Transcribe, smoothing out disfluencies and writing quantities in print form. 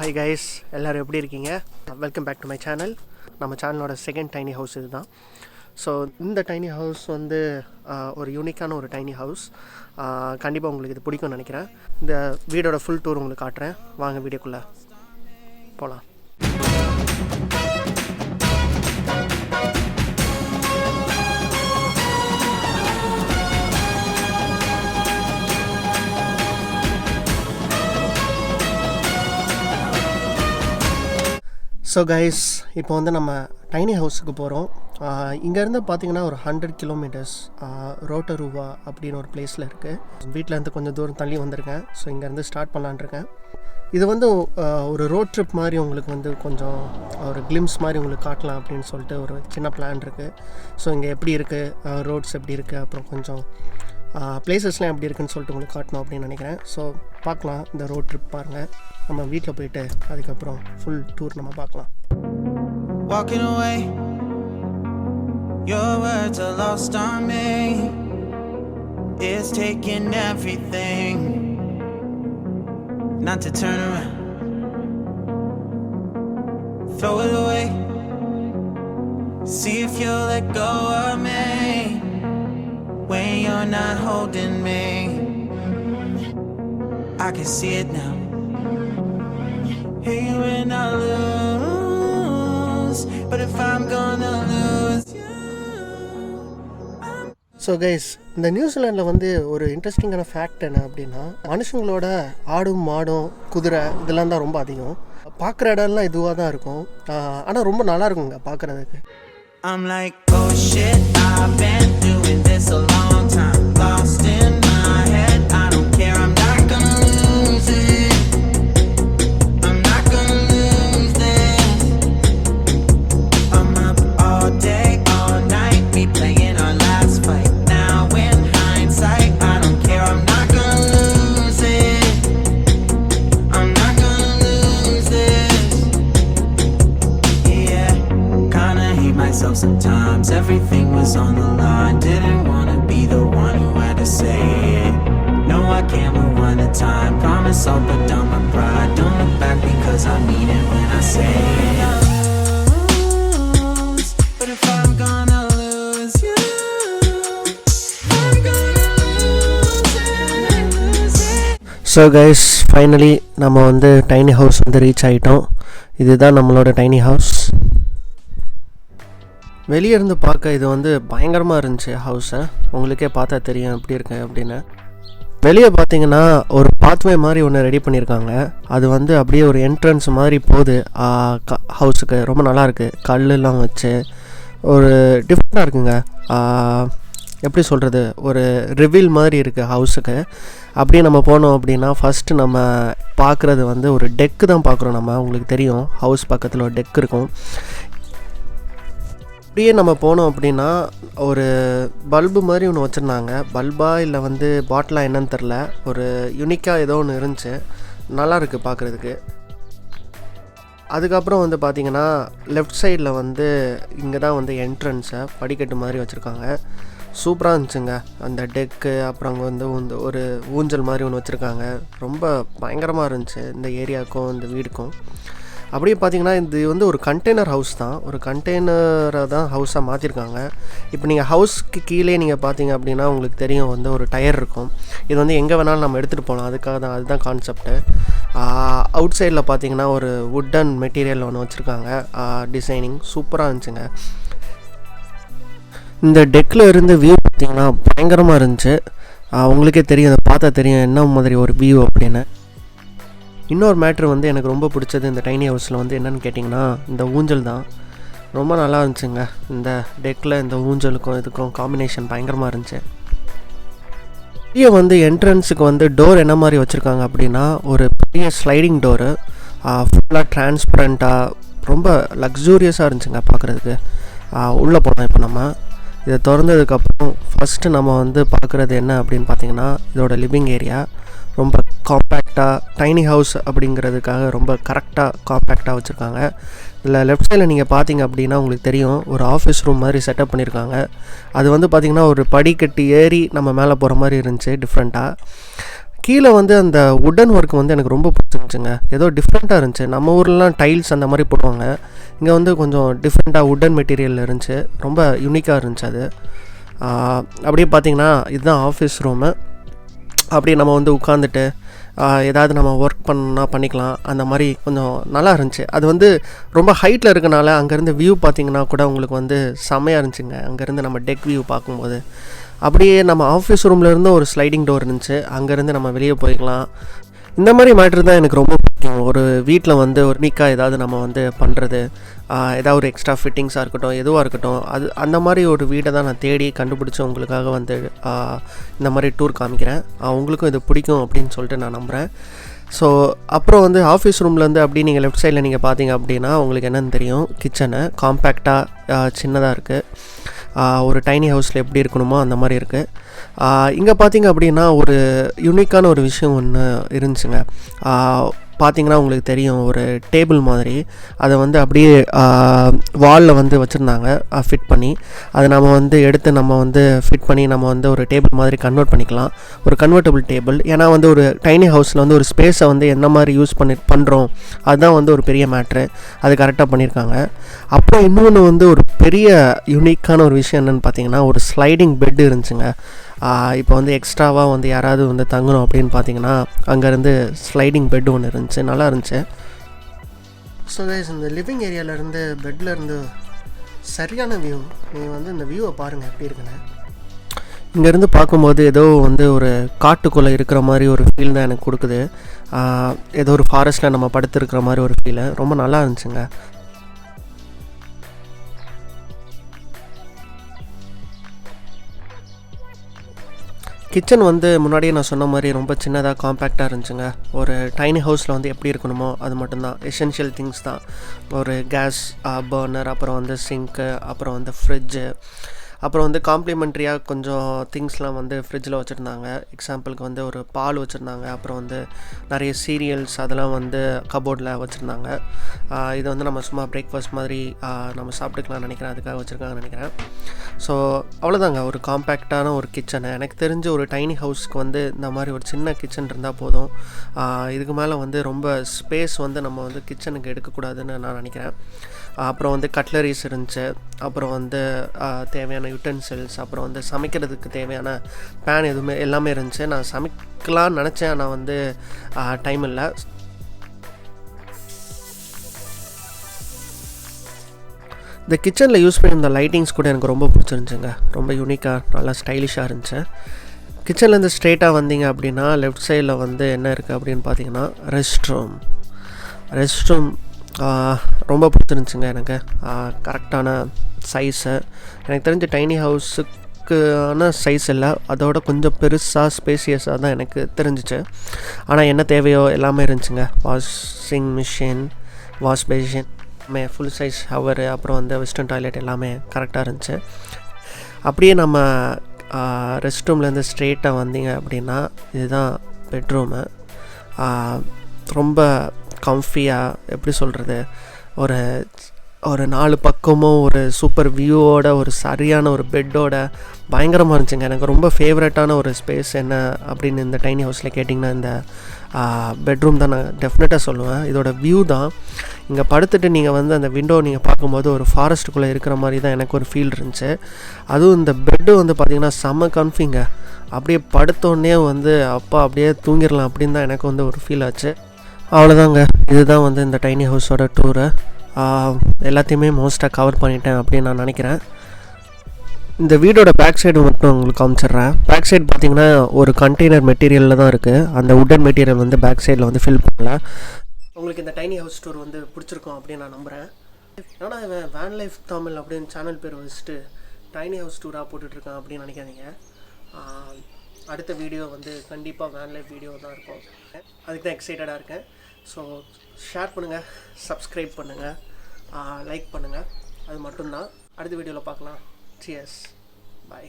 Hi guys, எல்லோரும் எப்படி இருக்கீங்க? Welcome back to my channel. நம்ம சேனலோட செகண்ட் டைனி ஹவுஸ் இது தான். ஸோ இந்த டைனி ஹவுஸ் வந்து ஒரு யூனிக்கான ஒரு டைனி ஹவுஸ். கண்டிப்பாக உங்களுக்கு இது பிடிக்கும்னு நினைக்கிறேன். இந்த வீடோட ஃபுல் டூர் உங்களுக்கு காட்டுறேன். வாங்க வீடியோக்குள்ளே போகலாம். ஸோ கைஸ், இப்போ வந்து நம்ம டைனி ஹவுஸுக்கு போகிறோம். இங்கேருந்து பார்த்திங்கன்னா ஒரு 100 கிலோமீட்டர்ஸ் ரோட்டருவா அப்படின்னு ஒரு பிளேஸில் இருக்குது. வீட்டிலேருந்து கொஞ்சம் தூரம் தள்ளி வந்திருக்கேன். ஸோ இங்கேருந்து ஸ்டார்ட் பண்ணலான்ட்ருக்கேன். இது வந்து ஒரு ரோட் ட்ரிப் மாதிரி உங்களுக்கு வந்து கொஞ்சம் ஒரு கிளிம்ஸ் மாதிரி உங்களுக்கு காட்டலாம் அப்படின்னு சொல்லிட்டு ஒரு சின்ன பிளான் இருக்குது. ஸோ இங்கே எப்படி இருக்குது, ரோட்ஸ் எப்படி இருக்குது, அப்புறம் கொஞ்சம் பிளேசஸ்லாம் எப்படி இருக்குன்னு சொல்லிட்டு உங்களுக்கு காட்டணும் அப்படின்னு நினைக்கிறேன். ஸோ பார்க்கலாம், இந்த ரோட் ட்ரிப் பாருங்கள். நம்ம வீட்டில் போயிட்டு அதுக்கப்புறம் ஃபுல் டூர் நம்ம பார்க்கலாம். Walking away, your words are lost on me. It's taking everything not to turn around, throw it away, see if you'll let go of me when you're not holding me. I can see it now. Hey, when I lose, but if I'm gonna lose you. So guys, இந்த நியூசிலாண்டில் வந்து ஒரு இன்ட்ரெஸ்டிங்கான fact என்ன அப்படின்னா, மனுஷங்களோட ஆடும் மாடும் குதிரை இதெல்லாம் தான் ரொம்ப அதிகம். பார்க்குற இடம்லாம் இதுவாக தான் இருக்கும். ஆனால் ரொம்ப நல்லா இருக்குங்க பார்க்குறதுக்கு. I'm like, oh shit, I've been doing this a long time, lost in my head, I don't care, I'm not gonna lose it, I'm not gonna lose this, I'm up all day, all night, we playing our last fight, now in hindsight, I don't care, I'm not gonna lose it, I'm not gonna lose this, yeah, kinda hate myself sometimes, everything was on the line, didn't wanna be the one who had to say it, no I can't rewind the time, promise I'll put down my pride, don't look back because I mean it when I say it. But if I'm gonna lose you, I'm gonna lose it. So guys, finally நம்ம வந்து tiny house வந்து reach ஆகிட்டோம். இதுதான் நம்மளோட tiny house. வெளியே இருந்து பார்க்க இது வந்து பயங்கரமாக இருந்துச்சு ஹவுஸை. உங்களுக்கே பார்த்தா தெரியும் எப்படி இருக்கு அப்படின்னு. வெளியே பார்த்தீங்கன்னா ஒரு பாத்வே மாதிரி ஒன்று ரெடி பண்ணியிருக்காங்க. அது வந்து அப்படியே ஒரு என்ட்ரன்ஸ் மாதிரி போகுது ஹவுஸுக்கு. ரொம்ப நல்லாயிருக்கு. கல்லெல்லாம் வச்சு ஒரு டிஃப்ரெண்ட்டாக இருக்குங்க. எப்படி சொல்கிறது, ஒரு ரிவீல் மாதிரி இருக்குது ஹவுஸுக்கு. அப்படியே நம்ம போனோம் அப்படின்னா ஃபஸ்ட்டு நம்ம பார்க்குறது வந்து ஒரு டெக்கு தான் பார்க்குறோம். நம்ம உங்களுக்கு தெரியும், ஹவுஸ் பக்கத்தில் ஒரு டெக் இருக்கும். அப்படியே நம்ம போனோம் அப்படின்னா ஒரு பல்பு மாதிரி ஒன்று வச்சுருந்தாங்க. பல்பா இல்லை வந்து பாட்டிலாக என்னன்னு தெரில, ஒரு யூனிக்காக ஏதோ ஒன்று இருந்துச்சு. நல்லாயிருக்கு பார்க்குறதுக்கு. அதுக்கப்புறம் வந்து பார்த்திங்கன்னா லெஃப்ட் சைடில் வந்து இங்கே தான் வந்து என்ட்ரன்ஸை படிக்கட்டு மாதிரி வச்சுருக்காங்க. சூப்பராக இருந்துச்சுங்க அந்த டெக்கு. அப்புறம் அங்கே வந்து ஒரு ஊஞ்சல் மாதிரி ஒன்று வச்சுருக்காங்க. ரொம்ப பயங்கரமாக இருந்துச்சு இந்த ஏரியாவுக்கும் இந்த வீடுக்கும். அப்படியே பார்த்திங்கன்னா இது வந்து ஒரு கண்டெய்னர் ஹவுஸ் தான். ஒரு கண்டெய்னரை தான் ஹவுஸாக மாற்றிருக்காங்க. இப்போ நீங்கள் ஹவுஸ்க்கு கீழே நீங்கள் பார்த்தீங்க அப்படின்னா உங்களுக்கு தெரியும் வந்து ஒரு டயர் இருக்கும். இது வந்து எங்கே வேணாலும் நம்ம எடுத்துகிட்டு போகலாம். அதுக்காக தான், அதுதான் கான்செப்ட்டு. அவுட் சைடில் பார்த்தீங்கன்னா ஒரு வுட்டன் மெட்டீரியல் ஒன்று வச்சுருக்காங்க. டிசைனிங் சூப்பராக இருந்துச்சுங்க. இந்த டெக்கில் இருந்து வியூ பார்த்திங்கன்னா பயங்கரமாக இருந்துச்சு. உங்களுக்கே தெரியும், அதை பார்த்தா தெரியும் என்ன மாதிரி ஒரு வியூ அப்படின்னு. இன்னொரு மேட்ரு வந்து எனக்கு ரொம்ப பிடிச்சது இந்த டைனி ஹவுஸில் வந்து என்னென்னு கேட்டிங்கன்னா இந்த ஊஞ்சல் தான். ரொம்ப நல்லா இருந்துச்சுங்க. இந்த டெக்கில் இந்த ஊஞ்சலுக்கும் இதுக்கும் காம்பினேஷன் பயங்கரமாக இருந்துச்சு. பெரிய வந்து என்ட்ரன்ஸுக்கு வந்து டோர் என்ன மாதிரி வச்சுருக்காங்க அப்படின்னா ஒரு பெரிய ஸ்லைடிங் டோரு. ஃபுல்லாக டிரான்ஸ்பரண்ட்டாக ரொம்ப லக்ஸூரியஸாக இருந்துச்சுங்க பார்க்குறதுக்கு. உள்ளே போனோம். இப்போ நம்ம இதை திறந்ததுக்கப்புறம் ஃபஸ்ட்டு நம்ம வந்து பார்க்குறது என்ன அப்படின்னு பார்த்திங்கன்னா இதோட லிவிங் ஏரியா. ரொம்ப காம்பேக்டாக, டைனி ஹவுஸ் அப்படிங்கிறதுக்காக ரொம்ப கரெக்டாக காம்பேக்டாக வச்சுருக்காங்க. இதில் லெஃப்ட் சைடில் நீங்கள் பார்த்தீங்க அப்படின்னா உங்களுக்கு தெரியும் ஒரு ஆஃபீஸ் ரூம் மாதிரி செட்டப் பண்ணியிருக்காங்க. அது வந்து பார்த்திங்கன்னா ஒரு படிக்கட்டு ஏறி நம்ம மேலே போகிற மாதிரி இருந்துச்சு டிஃப்ரெண்ட்டாக. கீழே வந்து அந்த உடன் ஒர்க் வந்து எனக்கு ரொம்ப பிடிச்சிருந்துச்சுங்க. ஏதோ டிஃப்ரெண்ட்டாக இருந்துச்சு. நம்ம ஊர்லலாம் டைல்ஸ் அந்த மாதிரி போடுவாங்க. இங்கே வந்து கொஞ்சம் டிஃப்ரெண்ட்டாக உடன் மெட்டீரியல் இருந்துச்சு. ரொம்ப யூனிக்காக இருந்துச்சு அது. அப்படியே பார்த்திங்கன்னா இதுதான் ஆஃபீஸ் ரூமு. அப்படியே நம்ம வந்து உட்காந்துட்டு ஏதாவது நம்ம ஒர்க் பண்ணால் பண்ணிக்கலாம். அந்த மாதிரி கொஞ்சம் நல்லா இருந்துச்சு. அது வந்து ரொம்ப ஹைட்டில் இருக்கனால அங்கேருந்து வியூ பார்த்திங்கன்னா கூட உங்களுக்கு வந்து செம்மையாக இருந்துச்சுங்க. அங்கேருந்து நம்ம டெக் வியூ பார்க்கும்போது அப்படியே நம்ம ஆஃபீஸ் ரூம்லேருந்து ஒரு ஸ்லைடிங் டோர் இருந்துச்சு. அங்கேருந்து நம்ம வெளியே போய்க்கலாம். இந்த மாதிரி மேட்ரு தான் எனக்கு ரொம்ப பிடிக்கும். ஒரு வீட்டில் வந்து ஒரு யூனிக்காக ஏதாவது நம்ம வந்து பண்ணுறது, ஏதாவது ஒரு எக்ஸ்ட்ரா ஃபிட்டிங்ஸாக இருக்கட்டும், எதுவாக இருக்கட்டும், அது அந்த மாதிரி ஒரு வீடை தான் நான் தேடி கண்டுபிடிச்சி உங்களுக்காக வந்து இந்த மாதிரி டூர் காமிக்கிறேன். உங்களுக்கும் இது பிடிக்கும் அப்படின்னு சொல்லிட்டு நான் நம்புகிறேன். ஸோ அப்புறம் வந்து ஆஃபீஸ் ரூம்லேருந்து அப்படி நீங்கள் லெஃப்ட் சைடில் நீங்கள் பார்த்தீங்க அப்படின்னா உங்களுக்கு என்னென்னு தெரியும், கிச்சனு காம்பேக்டாக சின்னதாக இருக்குது. ஒரு டைனி ஹவுஸில் எப்படி இருக்கணுமோ அந்த மாதிரி இருக்குது. இங்கே பார்த்தீங்க அப்படின்னா ஒரு யூனிக்கான ஒரு விஷயம் ஒன்று இருந்துச்சுங்க. பார்த்திங்கன்னா உங்களுக்கு தெரியும், ஒரு டேபிள் மாதிரி அதை வந்து அப்படியே வாலில் வந்து வச்சுருந்தாங்க ஃபிட் பண்ணி. அதை நம்ம வந்து எடுத்து நம்ம வந்து ஃபிட் பண்ணி நம்ம வந்து ஒரு டேபிள் மாதிரி கன்வெர்ட் பண்ணிக்கலாம். ஒரு கன்வெர்ட்டபிள் டேபிள். ஏன்னா வந்து ஒரு டைனி ஹவுஸில் வந்து ஒரு ஸ்பேஸை வந்து என்ன மாதிரி யூஸ் பண்ணுறோம் அதுதான் வந்து ஒரு பெரிய மேட்ரு. அது கரெக்டாக பண்ணியிருக்காங்க. அப்புறம் இன்னொன்று வந்து ஒரு பெரிய யூனிக்கான ஒரு விஷயம் என்னென்னு பார்த்தீங்கன்னா ஒரு ஸ்லைடிங் பெட்டு இருந்துச்சுங்க. இப்போ வந்து எக்ஸ்ட்ராவாக வந்து யாராவது வந்து தங்கணும் அப்படின்னு பார்த்தீங்கன்னா அங்கேருந்து ஸ்லைடிங் பெட் ஒன்று இருந்துச்சு, நல்லா இருந்துச்சு. ஸோ கைஸ், இந்த லிவிங் ஏரியாவிலேருந்து பெட்லேருந்து சரியான வியூ. நீங்கள் வந்து இந்த வியூவை பாருங்கள் எப்படி இருக்குன்னு. இங்கேருந்து பார்க்கும்போது ஏதோ வந்து ஒரு காட்டுக்குள்ளே இருக்கிற மாதிரி ஒரு ஃபீல் தான் எனக்கு கொடுக்குது. ஏதோ ஒரு ஃபாரஸ்ட்டில் நம்ம படுத்துருக்கிற மாதிரி ஒரு ஃபீலு. ரொம்ப நல்லா இருந்துச்சுங்க. கிச்சன் வந்து முன்னாடியே நான் சொன்ன மாதிரி ரொம்ப சின்னதாக காம்பேக்டாக இருந்துச்சுங்க. ஒரு டைனி ஹவுஸில் வந்து எப்படி இருக்கணுமோ அது மட்டும்தான். எசென்ஷியல் திங்ஸ் தான். ஒரு கேஸ் பர்னர், அப்புறம் வந்து சிங்க்கு, அப்புறம் வந்து ஃப்ரிட்ஜு, அப்புறம் வந்து காம்ப்ளிமெண்ட்ரியாக கொஞ்சம் திங்ஸ்லாம் வந்து ஃப்ரிட்ஜில் வச்சுருந்தாங்க. எக்ஸாம்பிளுக்கு வந்து ஒரு பால் வச்சுருந்தாங்க. அப்புறம் வந்து நிறைய சீரியல்ஸ் அதெல்லாம் வந்து கபோர்டில் வச்சுருந்தாங்க. இதை வந்து நம்ம சும்மா பிரேக்ஃபாஸ்ட் மாதிரி நம்ம சாப்பிட்டுக்கலாம்னு நினைக்கிறேன். அதுக்காக வச்சுருக்காங்கன்னு நினைக்கிறேன். ஸோ அவ்வளோதாங்க, ஒரு காம்பேக்டான ஒரு கிச்சனு. எனக்கு தெரிஞ்ச ஒரு டைனி ஹவுஸ்க்கு வந்து இந்த மாதிரி ஒரு சின்ன கிச்சன் இருந்தால் போதும். இதுக்கு மேலே வந்து ரொம்ப ஸ்பேஸ் வந்து நம்ம வந்து கிச்சனுக்கு எடுக்கக்கூடாதுன்னு நான் நினைக்கிறேன். அப்புறம் வந்து கட்லரிஸ் இருந்துச்சு. அப்புறம் வந்து தேவையான யுட்டென்சில்ஸ், அப்புறம் வந்து சமைக்கிறதுக்கு தேவையான பேன் எதுவுமே எல்லாமே இருந்துச்சு. நான் சமைக்கலான்னு நினச்சேன், ஆனால் வந்து டைம் இல்லை. இந்த கிச்சனில் யூஸ் பண்ணியிருந்த லைட்டிங்ஸ் கூட எனக்கு ரொம்ப பிடிச்சிருந்துச்சுங்க. ரொம்ப யூனிக்காக நல்லா ஸ்டைலிஷாக இருந்துச்சு. கிச்சன்லேருந்து ஸ்ட்ரெயிட்டாக வந்தீங்க அப்படின்னா லெஃப்ட் சைடில் வந்து என்ன இருக்குது அப்படின்னு பார்த்தீங்கன்னா ரெஸ்ட் ரூம் ரொம்ப பிடிச்சிருந்துச்சுங்க எனக்கு. கரெக்டான சைஸு. எனக்கு தெரிஞ்ச டைனி ஹவுஸுக்கான சைஸ் இல்லை, அதோட கொஞ்சம் பெருசாக ஸ்பேசியஸாக தான் எனக்கு தெரிஞ்சிச்சு. ஆனால் என்ன தேவையோ எல்லாமே இருந்துச்சுங்க. Washing machine, wash basin, full size shower, அப்புறம் வந்து வெஸ்டர்ன் டாய்லெட் எல்லாமே கரெக்டாக இருந்துச்சு. அப்படியே நம்ம ரெஸ்ட் ரூம்லேருந்து ஸ்ட்ரெயிட்டாக வந்தீங்க அப்படின்னா இதுதான் பெட்ரூமு. ரொம்ப கம்ஃபியாக, எப்படி சொல்கிறது, ஒரு 4 பக்கமும் ஒரு சூப்பர் வியூவோட ஒரு சரியான ஒரு பெட்டோட பயங்கரமாக இருந்துச்சுங்க. எனக்கு ரொம்ப ஃபேவரட்டான ஒரு ஸ்பேஸ் என்ன அப்படின்னு இந்த டைனி ஹவுஸில் கேட்டிங்கன்னா இந்த பெட்ரூம் தான் நான் டெஃபினட்டாக சொல்லுவேன். இதோட வியூ தான். இங்கே படுத்துட்டு நீங்கள் வந்து அந்த விண்டோ நீங்கள் பார்க்கும்போது ஒரு ஃபாரஸ்ட்டுக்குள்ளே இருக்கிற மாதிரி தான் எனக்கு ஒரு ஃபீல் இருந்துச்சு. அதுவும் இந்த பெட்டு வந்து பார்த்திங்கன்னா செம்ம கம்ஃபிங்க. அப்படியே படுத்தோடனே வந்து அப்பா அப்படியே தூங்கிடலாம் அப்படின்னு தான் எனக்கு வந்து ஒரு ஃபீல் ஆச்சு. அவ்வளோதாங்க, இதுதான் வந்து இந்த டைனி ஹவுஸோட டூரு. எல்லாத்தையுமே மோஸ்ட்டாக கவர் பண்ணிட்டேன் அப்படின்னு நான் நினைக்கிறேன். இந்த வீடோட பேக் சைடு மட்டும் உங்களுக்கு காமிச்சிட்றேன். பேக் சைடு பார்த்திங்கன்னா ஒரு கண்டெய்னர் மெட்டீரியலில் தான் இருக்குது. அந்த உட்டன் மெட்டீரியல் வந்து பேக் சைடில் வந்து ஃபில் பண்ணல. உங்களுக்கு இந்த டைனி ஹவுஸ் டூர் வந்து பிடிச்சிருக்கும் அப்படின்னு நான் நம்புகிறேன். ஏன்னா இவன் வேன் லைஃப் தமிழ் அப்படின்னு சேனல் பேர் வச்சுட்டு டைனி ஹவுஸ் டூராக போட்டுட்ருக்கான் அப்படின்னு நினைக்காதீங்க. அடுத்த வீடியோ வந்து கண்டிப்பாக வேன் லைஃப் வீடியோ தான் இருக்கும். அதுக்கு தான் எக்ஸைட்டடாக இருக்கேன். ஸோ ஷேர் பண்ணுங்கள், சப்ஸ்கிரைப் பண்ணுங்கள், லைக் பண்ணுங்கள். அது மட்டும்தான். அடுத்த வீடியோவில் பார்க்கலாம். Cheers. Bye.